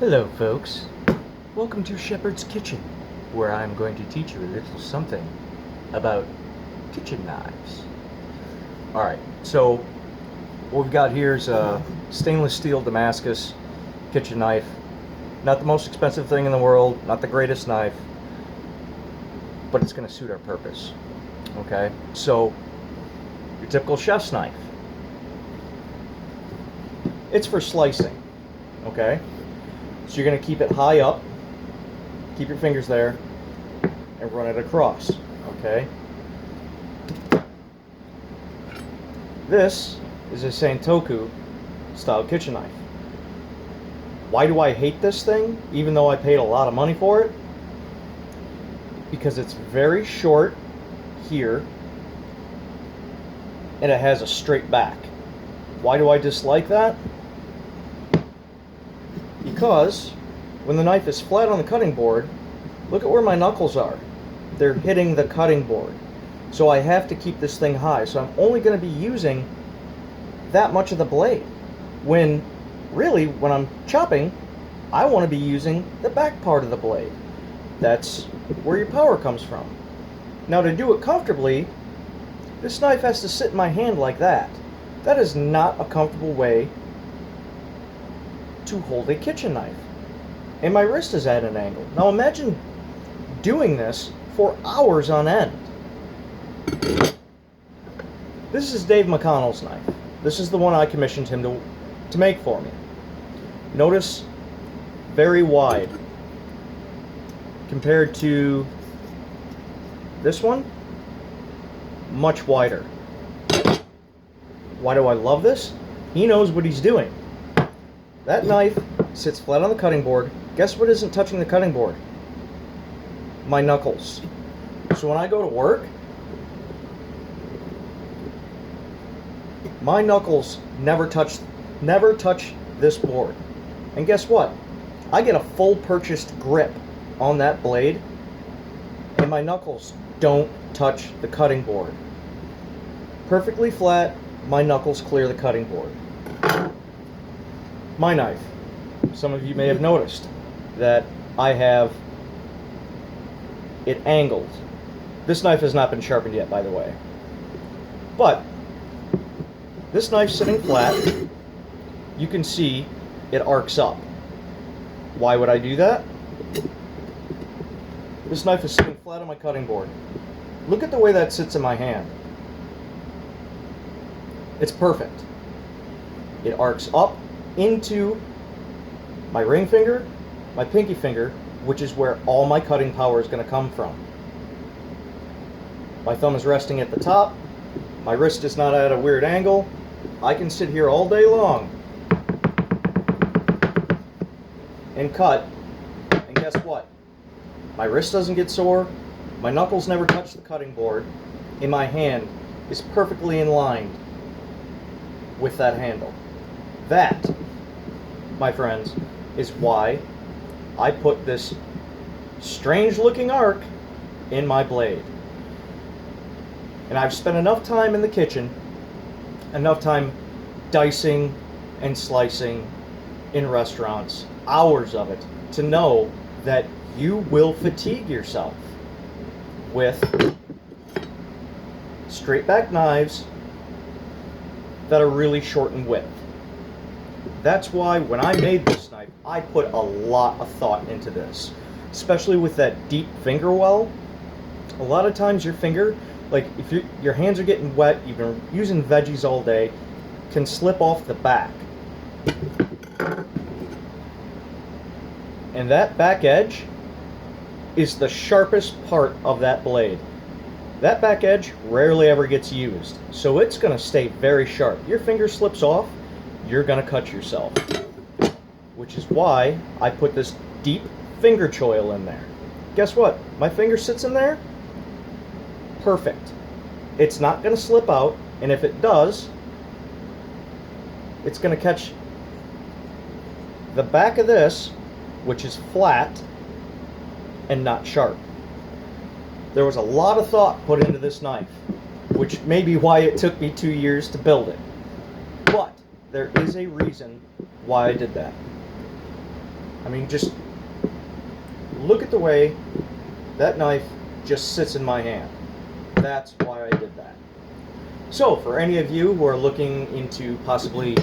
Hello, folks. Welcome to Shepherd's Kitchen, where I'm going to teach you a little something about kitchen knives. Alright, so what we've got here is a stainless steel Damascus kitchen knife. Not the most expensive thing in the world, not the greatest knife, but it's going to suit our purpose. Okay, so your typical chef's knife. It's for slicing. Okay? So you're going to keep it high up, keep your fingers there, and run it across, okay? This is a Santoku style kitchen knife. Why do I hate this thing, even though I paid a lot of money for it? Because it's very short here, and it has a straight back. Why do I dislike that? Because when the knife is flat on the cutting board, look at where my knuckles are. They're hitting the cutting board. So I have to keep this thing high. So I'm only going to be using that much of the blade. When really, when I'm chopping, I want to be using the back part of the blade. That's where your power comes from. Now to do it comfortably, this knife has to sit in my hand like that. That is not a comfortable way to hold a kitchen knife. And my wrist is at an angle. Now imagine doing this for hours on end. This is Dave McConnell's knife. This is the one I commissioned him to make for me. Notice, very wide. Compared to this one, much wider. Why do I love this? He knows what he's doing. That knife sits flat on the cutting board. Guess what isn't touching the cutting board? My knuckles. So when I go to work, my knuckles never touch this board. And guess what? I get a full purchased grip on that blade, and my knuckles don't touch the cutting board. Perfectly flat, my knuckles clear the cutting board. My knife. Some of you may have noticed that I have it angled. This knife has not been sharpened yet, by the way. But this knife sitting flat, you can see it arcs up. Why would I do that? This knife is sitting flat on my cutting board. Look at the way that sits in my hand. It's perfect. It arcs up into my ring finger, my pinky finger, which is where all my cutting power is going to come from. My thumb is resting at the top. My wrist is not at a weird angle. I can sit here all day long and cut, and guess what? My wrist doesn't get sore, my knuckles never touch the cutting board, and my hand is perfectly in line with that handle. That, my friends, is why I put this strange looking arc in my blade. And I've spent enough time in the kitchen, enough time dicing and slicing in restaurants, hours of it, to know that you will fatigue yourself with straight back knives that are really short in width. That's why when I made this knife, I put a lot of thought into this, especially with that deep finger well. A lot of times your finger, like if your hands are getting wet, you've been using veggies all day, can slip off the back. And that back edge is the sharpest part of that blade. That back edge rarely ever gets used, so it's going to stay very sharp. Your finger slips off, you're going to cut yourself. Which is why I put this deep finger choil in there. Guess what? My finger sits in there perfect. It's not going to slip out, and if it does, it's going to catch the back of this, which is flat and not sharp. There was a lot of thought put into this knife, which may be why it took me 2 years to build it. But there is a reason why I did that. I mean, just look at the way that knife just sits in my hand. That's why I did that. So, for any of you who are looking into possibly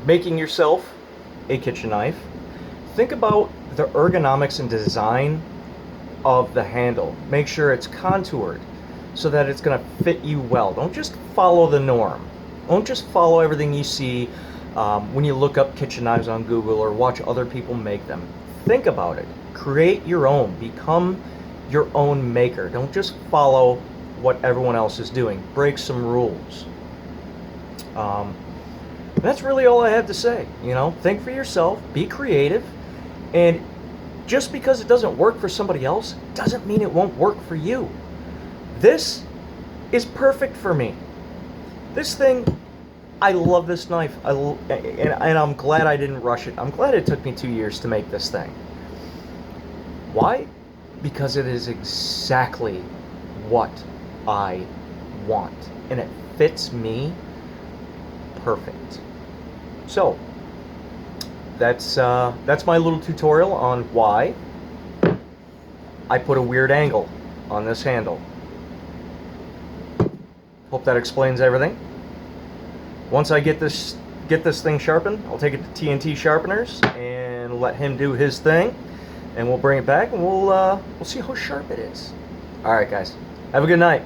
making yourself a kitchen knife, think about the ergonomics and design of the handle. Make sure it's contoured so that it's going to fit you well. Don't just follow the norm. Don't just follow everything you see when you look up kitchen knives on Google or watch other people make them. Think about it. Create your own. Become your own maker. Don't just follow what everyone else is doing. Break some rules. That's really all I have to say. You know, think for yourself, be creative, and just because it doesn't work for somebody else doesn't mean it won't work for you. This is perfect for me. This thing, I love this knife, and I'm glad I didn't rush it. I'm glad it took me 2 years to make this thing. Why? Because it is exactly what I want, and it fits me perfect. So that's my little tutorial on why I put a weird angle on this handle. Hope that explains everything. Once I get this thing sharpened, I'll take it to TNT Sharpeners and let him do his thing, and we'll bring it back and we'll see how sharp it is. All right, guys, have a good night.